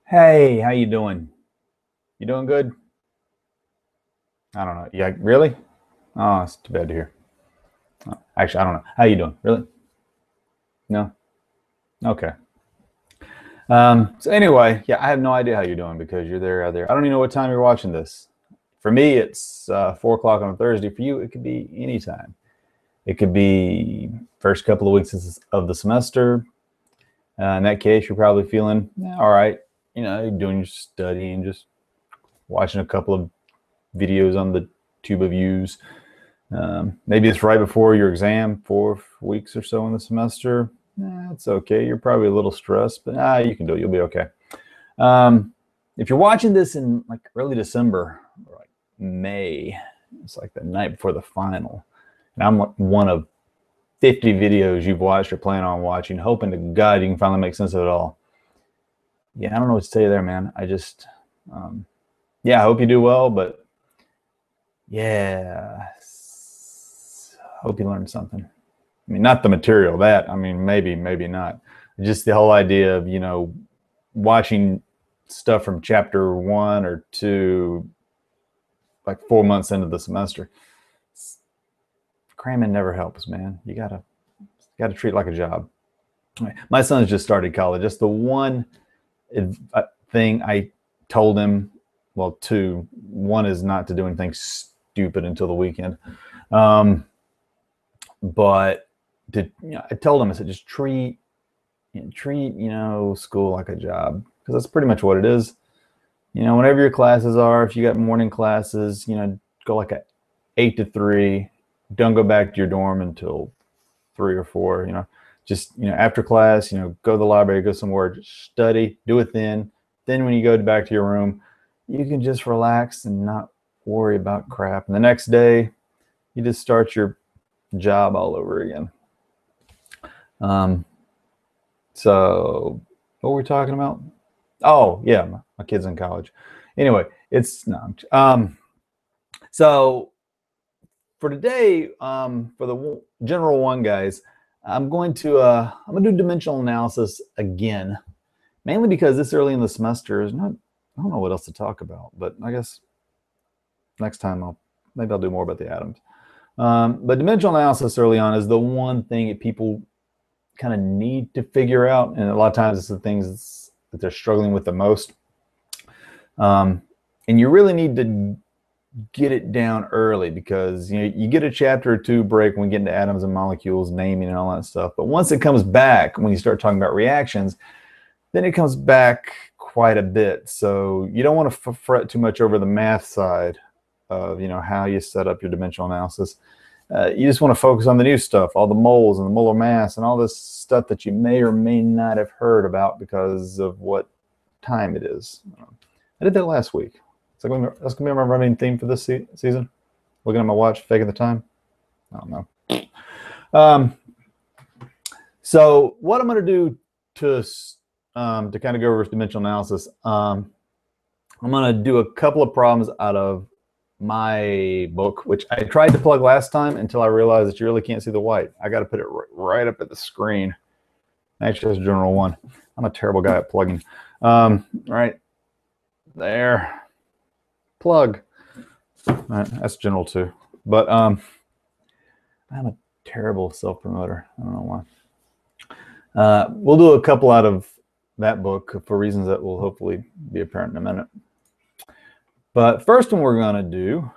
Hey, how you doing? You doing good? I don't know. Yeah, really? Oh, it's too bad to hear. Actually, I don't know. How you doing? Really? No? Okay. So anyway, yeah, I have no idea how you're doing because you're there. I don't even know what time you're watching this. For me, it's 4 o'clock on a Thursday. For you, it could be any time. It could be first couple of weeks of the semester. In that case, you're probably feeling all right. You're doing your studying, just watching a couple of videos on the tube of views. Maybe it's right before your exam, 4 weeks or so in the semester. It's okay. You're probably a little stressed, but you can do it. You'll be okay. Um, if you're watching this in like early December or like May, it's like the night before the final, and I'm one of 50 videos you've watched or plan on watching, hoping to God you can finally make sense of it all. Yeah, I don't know what to tell you there, man. I hope you do well, but yeah, hope you learned something. I mean, not the material that, I mean, maybe not. Just the whole idea of, watching stuff from chapter 1 or 2, like 4 months into the semester. Cramming never helps, man. You gotta treat it like a job. My son's just started college. That's the one thing I told him. Well, two. One is not to do anything stupid until the weekend. But I told him, I said, just treat school like a job, because that's pretty much what it is. Whenever your classes are, if you got morning classes, go like a 8 to 3. Don't go back to your dorm until 3 or 4. Just after class, go to the library, go somewhere, just study, do it then. Then when you go back to your room, you can just relax and not worry about crap. And the next day, you just start your job all over again. So what were we talking about? Oh yeah, my kid's in college. Anyway, it's no. So for today, for the general one, guys, I'm going to do dimensional analysis again, mainly because this early in the semester is not. I don't know what else to talk about, but I guess next time I'll do more about the atoms. But dimensional analysis early on is the one thing that people kind of need to figure out, and a lot of times it's the things that they're struggling with the most. And you really need to get it down early, because you get a chapter or two break when we get into atoms and molecules, naming and all that stuff. But once it comes back, when you start talking about reactions, then it comes back quite a bit. So you don't want to fret too much over the math side of how you set up your dimensional analysis. You just want to focus on the new stuff, all the moles and the molar mass and all this stuff that you may or may not have heard about because of what time it is. I did that last week. That's going to be my running theme for this season. Looking at my watch, faking the time. I don't know. So what I'm going to do to kind of go over dimensional analysis, I'm going to do a couple of problems out of my book, which I tried to plug last time until I realized that you really can't see the white. I got to put it right up at the screen. Actually, that's general one. I'm a terrible guy at plugging. Right there. Plug. All right, that's general 2. But I'm a terrible self-promoter. I don't know why. We'll do a couple out of that book for reasons that will hopefully be apparent in a minute. But first one we're going to do,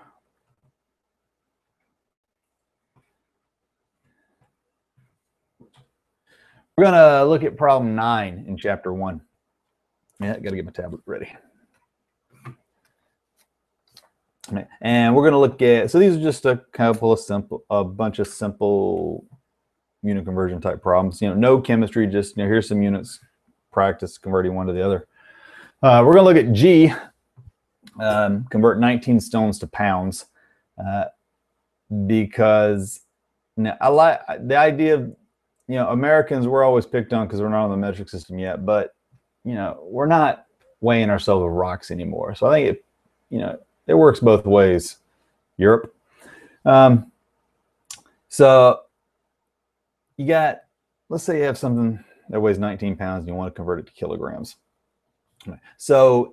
we're going to look at problem 9 in chapter 1. Yeah, got to get my tablet ready. And we're going to look at, so these are just a bunch of simple unit conversion type problems. No chemistry, just here's some units, practice converting one to the other. We're going to look at G, convert 19 stones to pounds, because I like the idea of, Americans, we're always picked on because we're not on the metric system yet, but we're not weighing ourselves with rocks anymore. So I think it works both ways. Europe. So you got, let's say you have something that weighs 19 pounds and you want to convert it to kilograms. So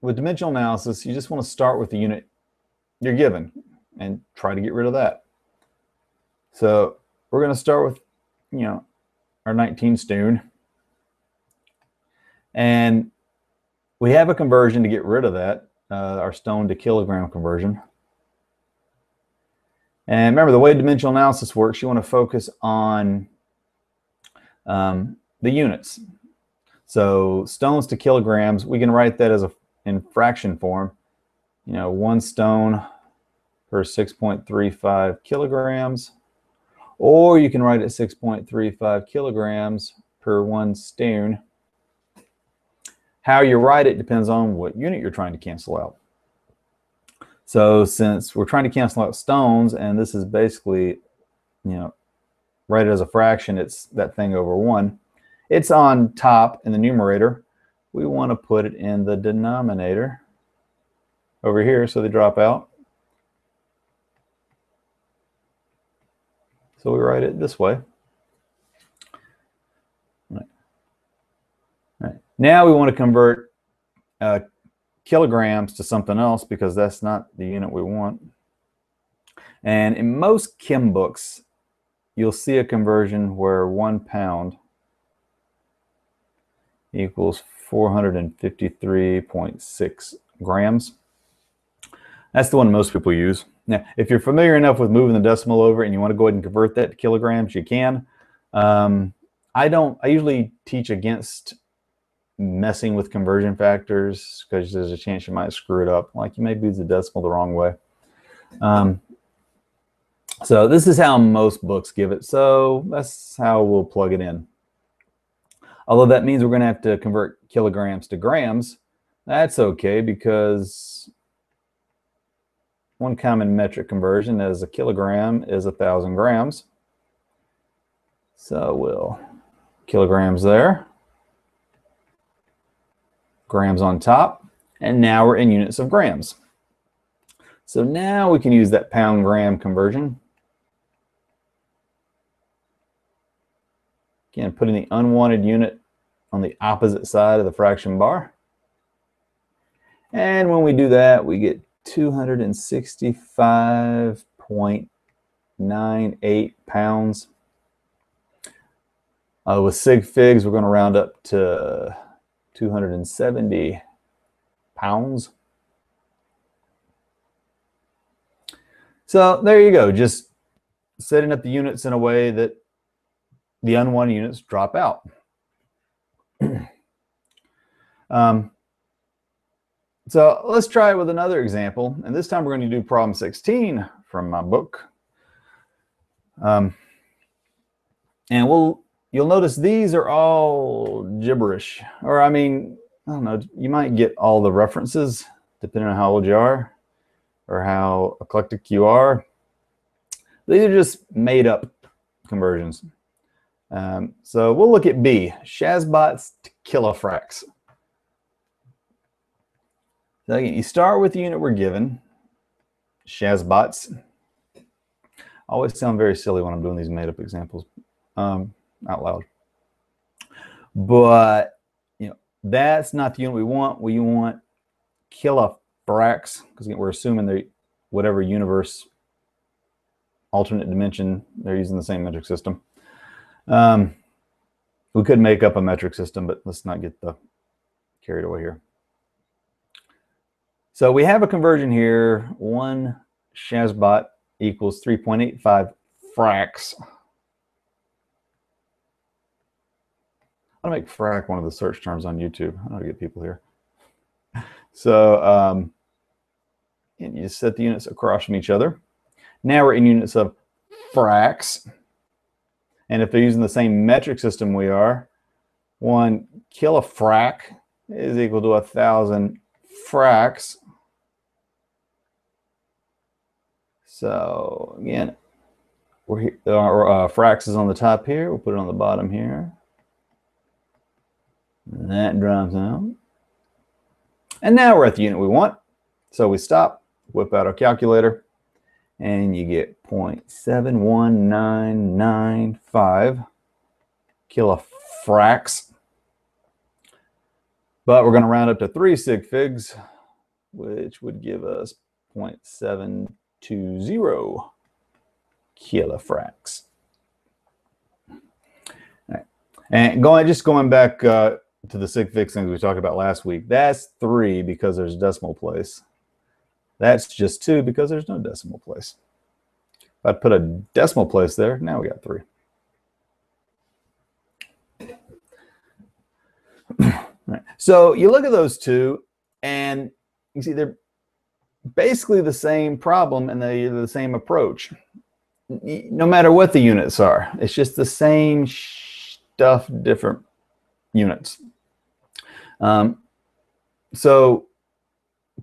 with dimensional analysis, you just want to start with the unit you're given and try to get rid of that. So we're going to start with, our 19 stone. And we have a conversion to get rid of that, our stone to kilogram conversion. And remember, the way dimensional analysis works, you want to focus on the units. So stones to kilograms, we can write that as in fraction form. 1 stone per 6.35 kilograms. Or you can write it 6.35 kilograms per 1 stone. How you write it depends on what unit you're trying to cancel out. So since we're trying to cancel out stones, and this is basically, write it as a fraction, it's that thing over 1. It's on top in the numerator. We want to put it in the denominator over here so they drop out. So we write it this way. All right. Now we want to convert kilograms to something else because that's not the unit we want. And in most chem books, you'll see a conversion where 1 pound equals 453.6 grams. That's the one most people use. Now, if you're familiar enough with moving the decimal over and you want to go ahead and convert that to kilograms, you can. I usually teach against messing with conversion factors because there's a chance you might screw it up. Like you may use the decimal the wrong way. So this is how most books give it. So that's how we'll plug it in. Although that means we're going to have to convert kilograms to grams. That's okay because one common metric conversion is a kilogram is 1,000 grams. So we'll kilograms there, grams on top, and now we're in units of grams. So now we can use that pound-gram conversion. Again, putting the unwanted unit on the opposite side of the fraction bar. And when we do that, we get 265.98 pounds. With sig figs, we're going to round up to 270 pounds. So there you go, just setting up the units in a way that the unwanted units drop out. So let's try it with another example, and this time we're going to do problem 16 from my book. And you'll notice these are all gibberish, or I mean, I don't know, you might get all the references depending on how old you are or how eclectic you are. These are just made up conversions. So we'll look at B, Shazbots to kilofracks. So again, you start with the unit we're given, Shazbots. I always sound very silly when I'm doing these made up examples out loud. But that's not the unit we want. We want kilofracks, because we're assuming they're whatever universe, alternate dimension, they're using the same metric system. We could make up a metric system, but let's not get carried away here. So we have a conversion here. 1 Shazbot equals 3.85 fracks. I'll make frac one of the search terms on YouTube. I know how to get people here. So and you set the units across from each other. Now we're in units of fracks. And if they're using the same metric system we are, 1 kilofrac is equal to 1,000 fracks. So again, our fracks is on the top here. We'll put it on the bottom here. And that drops out. And now we're at the unit we want. So we stop, whip out our calculator, and you get 0.71995 kilofracks. But we're going to round up to 3 sig figs, which would give us 0.720 kilofracs. Right. And going back to the sig figs things we talked about last week, that's 3 because there's a decimal place. That's just 2 because there's no decimal place. If I put a decimal place there, now we got 3. Right. So you look at those two, and you see they're basically the same problem and they're the same approach. No matter what the units are, it's just the same stuff, different units. So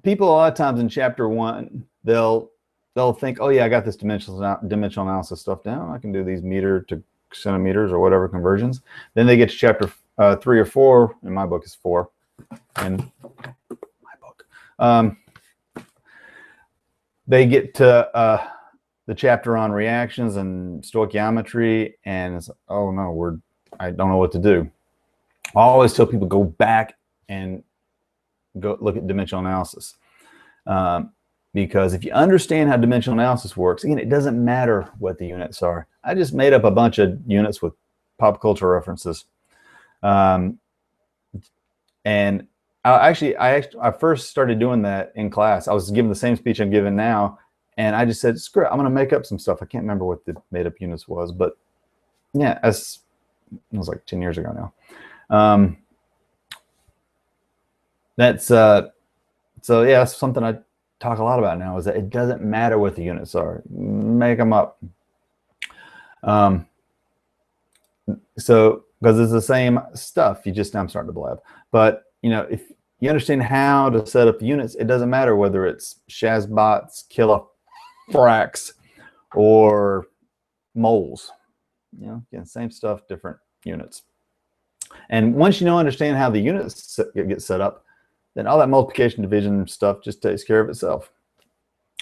people a lot of times in chapter 1, they'll think, oh yeah, I got this dimensional analysis stuff down. I can do these meter to centimeters or whatever conversions. Then they get to chapter 3 or 4. In my book is 4. In my book, they get to the chapter on reactions and stoichiometry, and it's, oh no, I don't know what to do. I always tell people go back and go look at dimensional analysis. Because if you understand how dimensional analysis works, again, it doesn't matter what the units are. I just made up a bunch of units with pop culture references. And I first started doing that in class. I was giving the same speech I'm giving now, and I just said, screw it, I'm going to make up some stuff. I can't remember what the made up units was, but yeah, it was like 10 years ago now. So yeah, that's something I talk a lot about now, is that it doesn't matter what the units are. Make them up. So because it's the same stuff, I'm starting to blab. But you know, if you understand how to set up the units, it doesn't matter whether it's Shazbots, kilofracs, or moles. You know, again, same stuff, different units. And once you understand how the units get set up, then all that multiplication, division stuff just takes care of itself.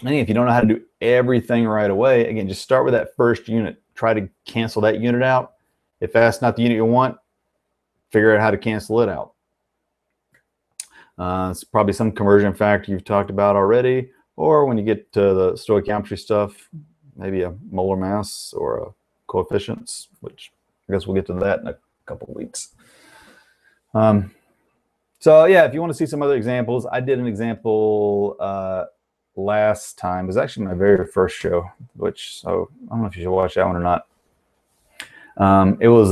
And if you don't know how to do everything right away, again, just start with that first unit. Try to cancel that unit out. If that's not the unit you want, figure out how to cancel it out. It's probably some conversion factor you've talked about already, or when you get to the stoichiometry stuff, maybe a molar mass or a coefficients, which I guess we'll get to that in a couple of weeks. So yeah, if you want to see some other examples, I did an example last time. It was actually my very first show, so I don't know if you should watch that one or not. It was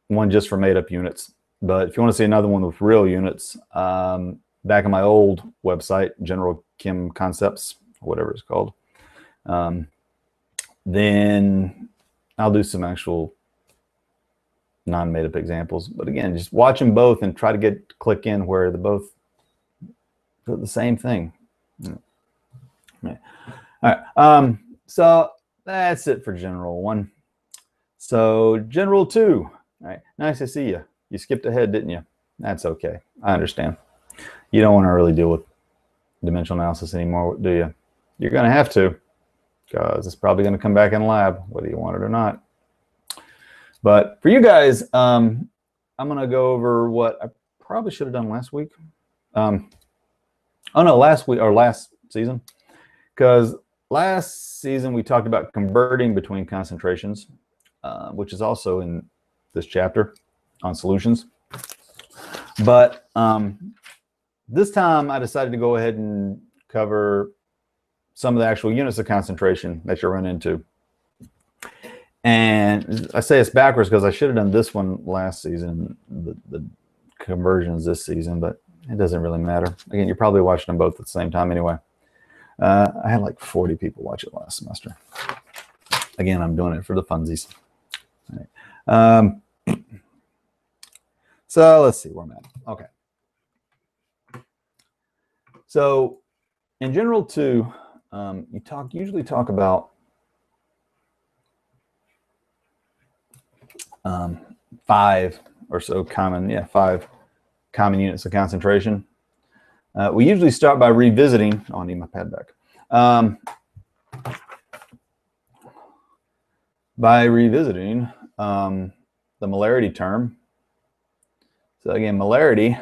one just for made up units. But if you want to see another one with real units, back on my old website, General Chem Concepts, whatever it's called, then I'll do some actual non-made up examples. But again, just watch them both and try to click in where they both do the same thing. Yeah. All right. So that's it for General 1. So General 2. All right. Nice to see you. You skipped ahead, didn't you? That's okay. I understand. You don't want to really deal with dimensional analysis anymore, do you? You're going to have to, because it's probably going to come back in lab, whether you want it or not. But for you guys, I'm going to go over what I probably should have done last week. Oh no, last season. Because last season we talked about converting between concentrations, which is also in this chapter on solutions. But this time I decided to go ahead and cover some of the actual units of concentration that you run into. And I say it's backwards because I should have done this one last season, the conversions this season, but it doesn't really matter. Again, you're probably watching them both at the same time anyway. I had like 40 people watch it last semester. Again, I'm doing it for the funsies. All right. So let's see where I'm at. Okay. So in General 2, you usually talk about 5 or so common, 5 common units of concentration. We usually start by revisiting. Oh, I need my pad back. By revisiting the molarity term. So again, molarity,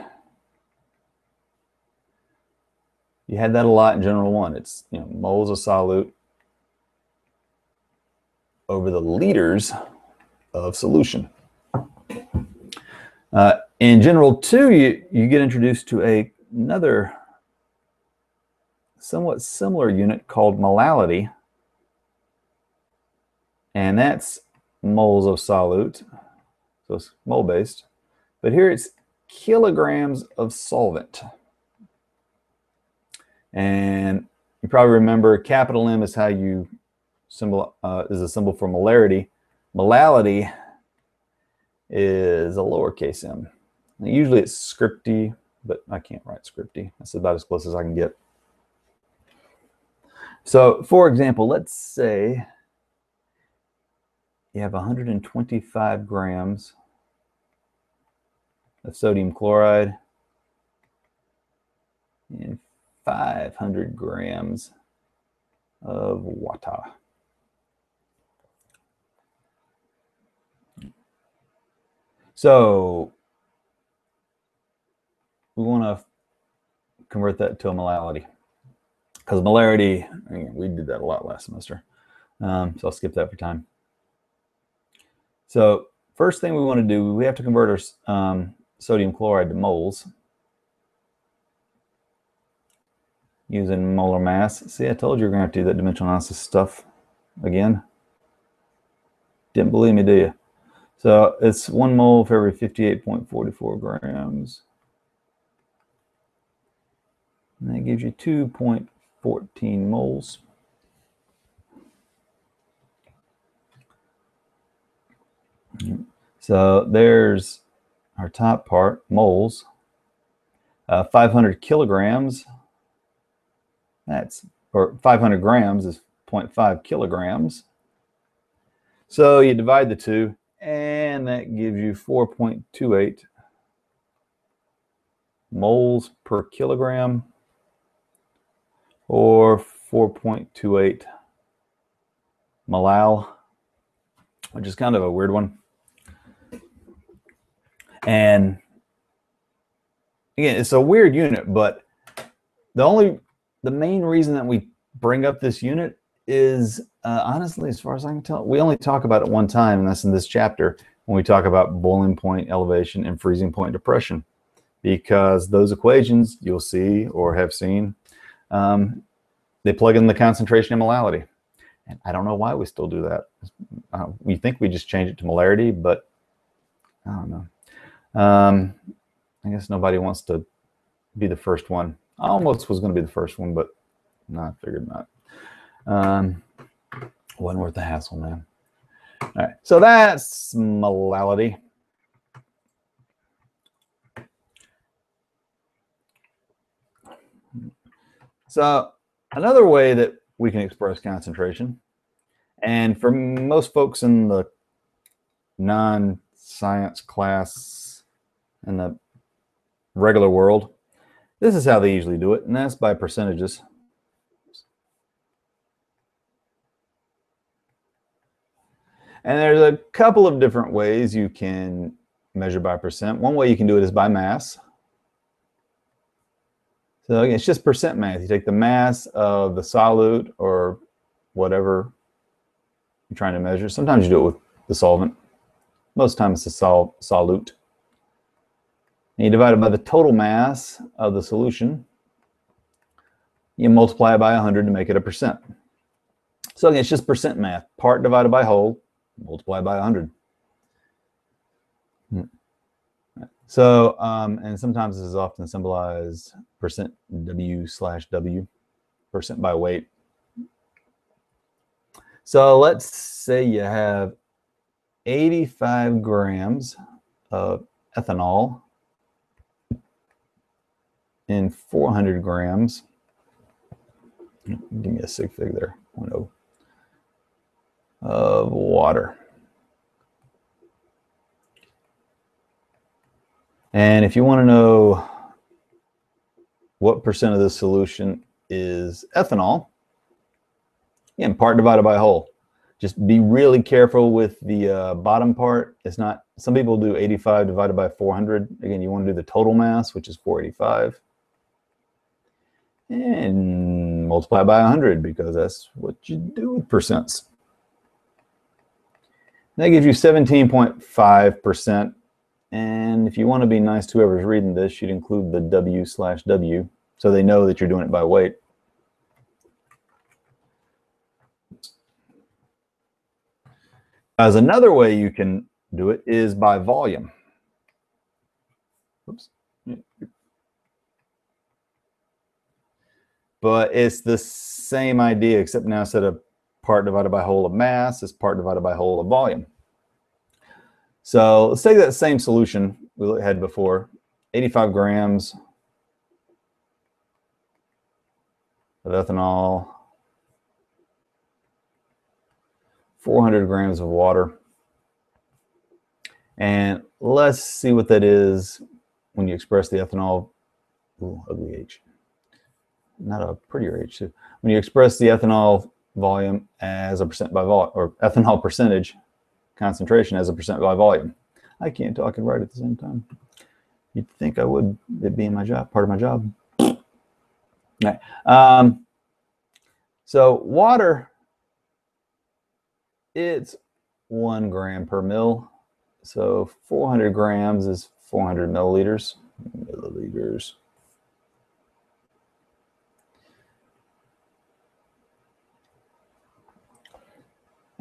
you had that a lot in General 1. It's, you know, moles of solute over the liters of solution. In General 2, you get introduced to another somewhat similar unit called molality, and that's moles of solute, so it's mole-based. But here it's kilograms of solvent. And you probably remember capital M is how you symbol is a symbol for molarity. Molality is a lowercase m. And usually it's scripty, but I can't write scripty. That's about as close as I can get. So, for example, let's say you have 125 grams of sodium chloride and 500 grams of water. So we want to convert that to a molality, because molarity, we did that a lot last semester. So I'll skip that for time. So first thing we want to do, we have to convert our sodium chloride to moles using molar mass. See, I told you we're going to have to do that dimensional analysis stuff again. Didn't believe me, do you? So it's 1 mole for every 58.44 grams. And that gives you 2.14 moles. So there's our top part, moles. 500 kilograms, or 500 grams is 0.5 kilograms. So you divide the two, and that gives you 4.28 moles per kilogram, or 4.28 molal, which is kind of a weird one. And again, it's a weird unit, but the main reason that we bring up this unit is, honestly, as far as I can tell, we only talk about it one time, and that's in this chapter when we talk about boiling point elevation and freezing point depression, because those equations you'll see or have seen, they plug in the concentration and molality. And I don't know why we still do that. We think we just change it to molarity, but I don't know. I guess nobody wants to be the first one. I almost was going to be the first one, but no, I figured not. Wasn't worth the hassle, man. All right, so that's molality. So another way that we can express concentration, and for most folks in the non-science class in the regular world, this is how they usually do it, and that's by percentages. And there's a couple of different ways you can measure by percent. One way you can do it is by mass. So again, it's just percent math. You take the mass of the solute or whatever you're trying to measure. Sometimes you do it with the solvent. Most times it's the solute. And you divide it by the total mass of the solution. You multiply it by 100 to make it a percent. So again, it's just percent math. Part divided by whole, multiply by 100. So, and sometimes this is often symbolized percent W/W, percent by weight. So let's say you have 85 grams of ethanol in 400 grams. Give me a sig fig there, 1.0, of water. And if you want to know what percent of this solution is ethanol, again, part divided by whole. Just be really careful with the bottom part. It's not, some people do 85 divided by 400. Again, you want to do the total mass, which is 485. And multiply by 100 because that's what you do with percents. That gives you 17.5%. And if you want to be nice to whoever's reading this, you'd include the W/W so they know that you're doing it by weight. As another way you can do it is by volume. Oops. But it's the same idea, except now instead of part divided by whole of mass, it's part divided by whole of volume. So let's take that same solution we had before, 85 grams of ethanol, 400 grams of water. And let's see what that is when you express the ethanol. Ooh, ugly H. Not a prettier H too. When you express the ethanol volume as a percent by volume, or ethanol percentage concentration as a percent by volume. I can't talk and write at the same time. You'd think I would, it being my job, part of my job. All right. So water, it's 1 gram per mil. So 400 grams is 400 milliliters. Milliliters.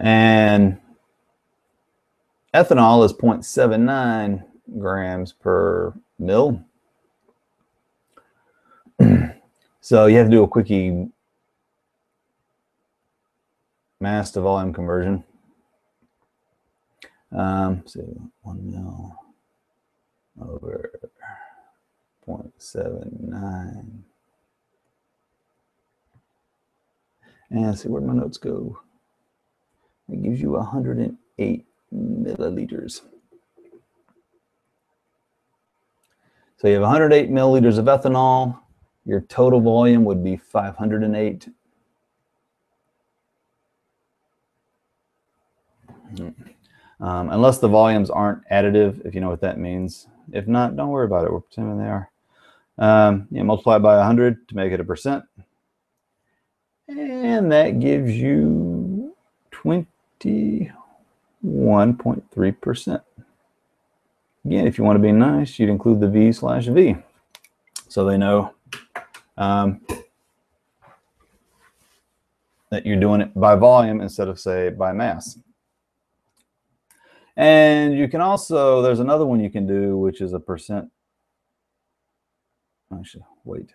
And ethanol is 0.79 grams per mil. So you have to do a quickie mass to volume conversion. So 1 mil over 0.79. And see, where'd my notes go? It gives you 108 milliliters. So you have 108 milliliters of ethanol. Your total volume would be 508. Unless the volumes aren't additive, if you know what that means. If not, don't worry about it. We're pretending they are. Multiply by 100 to make it a percent. And that gives you 21.3%. Again, if you want to be nice, you'd include the V/V. So they know that you're doing it by volume instead of, say, by mass. And you can also, there's another one you can do, which is a percent, actually, weight.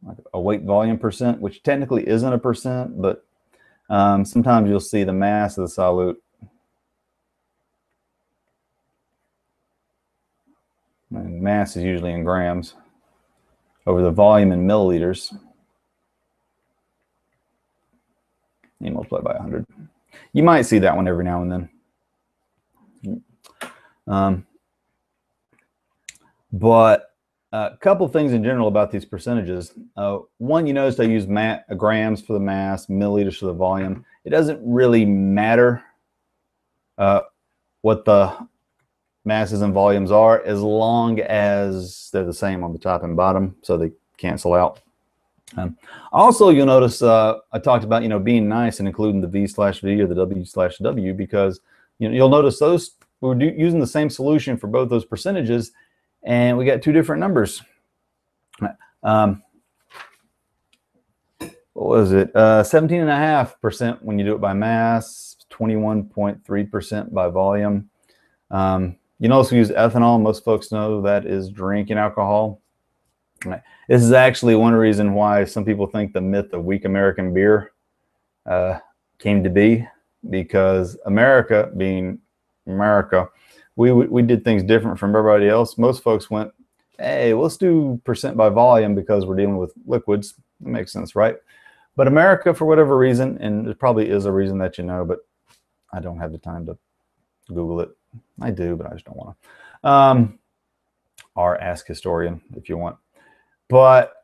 Like a weight volume percent, which technically isn't a percent, but sometimes you'll see the mass of the solute. And mass is usually in grams over the volume in milliliters. You multiply by 100. You might see that one every now and then. But a couple things in general about these percentages. One, you notice I use grams for the mass, milliliters for the volume. It doesn't really matter what the masses and volumes are, as long as they're the same on the top and bottom, so they cancel out. Also, you'll notice I talked about being nice and including the V/V or the W/W, because you'll notice those we're using the same solution for both those percentages, and we got two different numbers. What was it? 17.5% when you do it by mass, 21.3% by volume. You can also use ethanol. Most folks know that is drinking alcohol. This is actually one reason why some people think the myth of weak American beer came to be, because America, being America, we did things different from everybody else. Most folks went, hey, let's do percent by volume because we're dealing with liquids. That makes sense, right? But America, for whatever reason, and there probably is a reason that you know, but I don't have the time to Google it. I do, but I just don't want to. Or ask historian if you want. But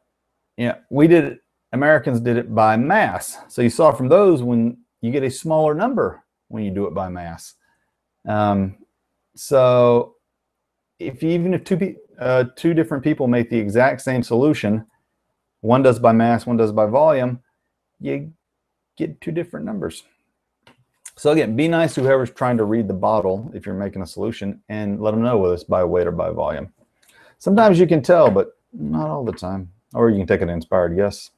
we did it. Americans did it by mass. So you saw from those, when you get a smaller number when you do it by mass. So even if two different people make the exact same solution, one does by mass, one does by volume, you get two different numbers. So again, be nice to whoever's trying to read the bottle if you're making a solution, and let them know whether it's by weight or by volume. Sometimes you can tell, but not all the time. Or you can take an inspired guess.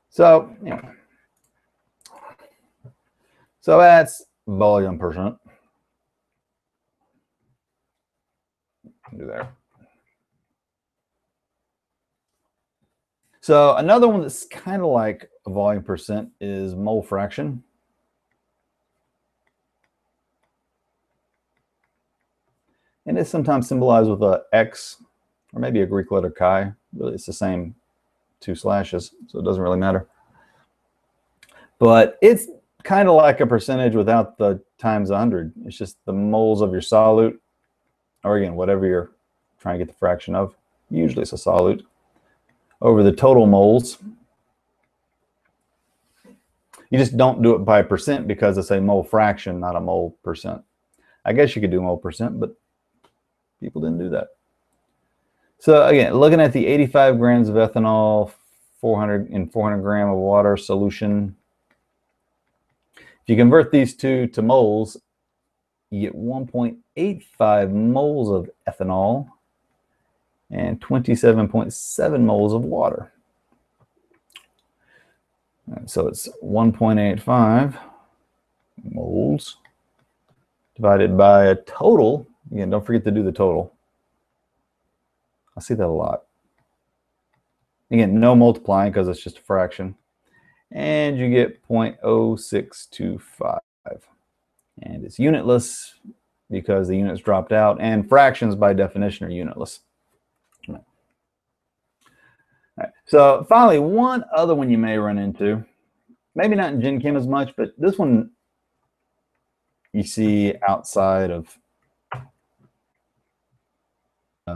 So, yeah. So that's volume percent. Do there. So another one that's kind of like a volume percent is mole fraction. And it's sometimes symbolized with a X or maybe a Greek letter chi. Really, it's the same two slashes, so it doesn't really matter. But it's kind of like a percentage without the times 100. It's just the moles of your solute, or again, whatever you're trying to get the fraction of. Usually it's a solute, over the total moles. You just don't do it by percent because it's a mole fraction, not a mole percent. I guess you could do mole percent, but people didn't do that. So again, looking at the 85 grams of ethanol, 400 gram of water solution. If you convert these two to moles, you get 1.85 moles of ethanol and 27.7 moles of water. So it's 1.85 moles divided by a total. Again, don't forget to do the total. I see that a lot. Again, no multiplying because it's just a fraction. And you get 0.0625. And it's unitless because the units dropped out, and fractions by definition are unitless. All right. So finally, one other one you may run into, maybe not in Gen Chem as much, but this one you see outside of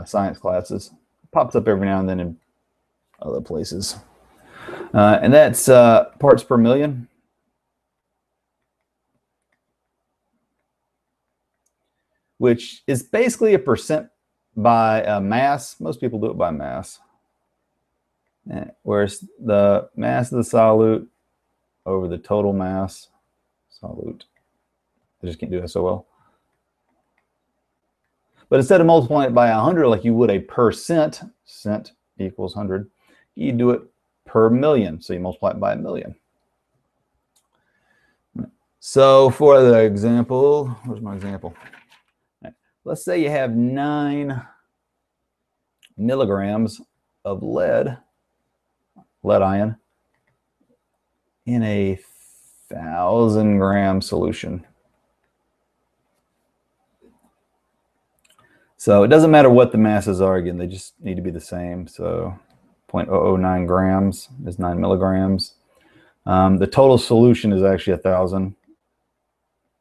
science classes. It pops up every now and then in other places. And that's parts per million. Which is basically a percent by mass. Most people do it by mass. Whereas the mass of the solute over the total mass, solute. I just can't do that so well. But instead of multiplying it by 100 like you would a percent, cent equals 100, you do it per million. So you multiply it by a million. So for the example, where's my example? Let's say you have 9 milligrams of lead ion in a 1,000 gram solution. So it doesn't matter what the masses are, again, they just need to be the same. So 0.009 grams is 9 milligrams. The total solution is actually 1,000,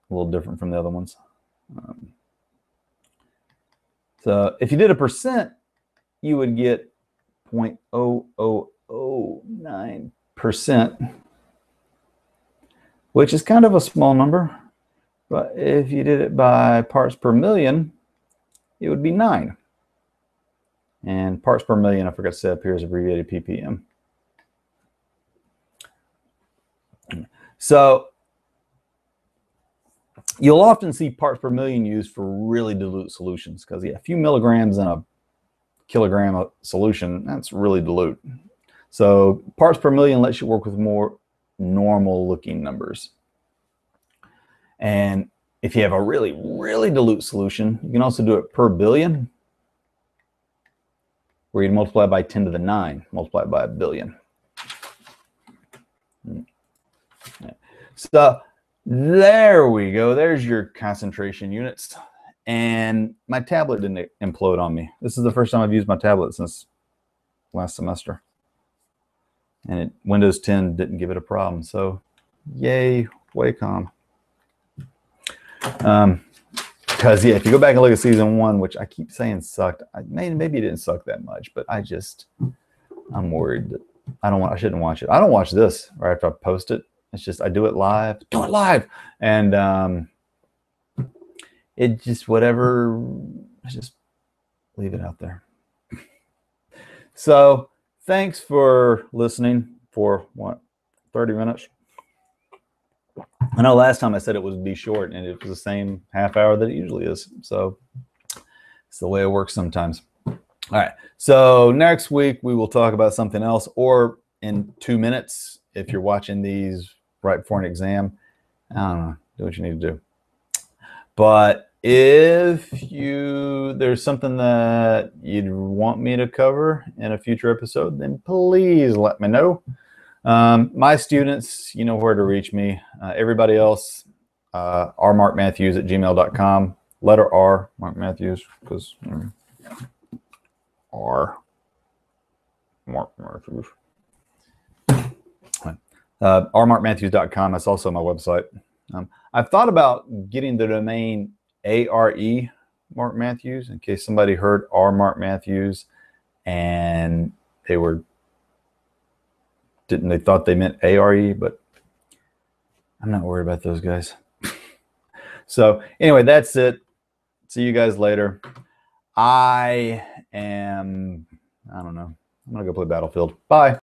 a little different from the other ones. So if you did a percent, you would get 0.0009%, which is kind of a small number. But if you did it by parts per million, it would be 9. And parts per million, I forgot to say up here, is abbreviated ppm. So you'll often see parts per million used for really dilute solutions because, yeah, a few milligrams in a kilogram of solution, that's really dilute. So parts per million lets you work with more normal looking numbers. And if you have a really, really dilute solution, you can also do it per billion, where you multiply by 10 to the 9, multiply by a billion. So there we go. There's your concentration units. And my tablet didn't implode on me. This is the first time I've used my tablet since last semester. And Windows 10 didn't give it a problem. So yay, Wacom. Because, yeah, if you go back and look at season 1, which I keep saying sucked, maybe it didn't suck that much, but I'm worried that I shouldn't watch it. I don't watch this right after I post it It's just I do it live, and it just whatever. I just leave it out there. So thanks for listening for what, 30 minutes. I know last time I said it would be short, and it was the same half hour that it usually is. So it's the way it works sometimes. All right. So next week we will talk about something else, or in 2 minutes if you're watching these right before an exam. I don't know. Do what you need to do. But if there's something that you'd want me to cover in a future episode, then please let me know. My students, you know where to reach me. Everybody else, rmarkmatthews@gmail.com. Letter R, Mark Matthews, because R, Mark Matthews. rmarkmatthews.com. That's also my website. I've thought about getting the domain ARE Mark Matthews, in case somebody heard R Mark Matthews and they thought they meant ARE, but I'm not worried about those guys. So anyway, that's it. See you guys later. I don't know. I'm gonna go play Battlefield. Bye.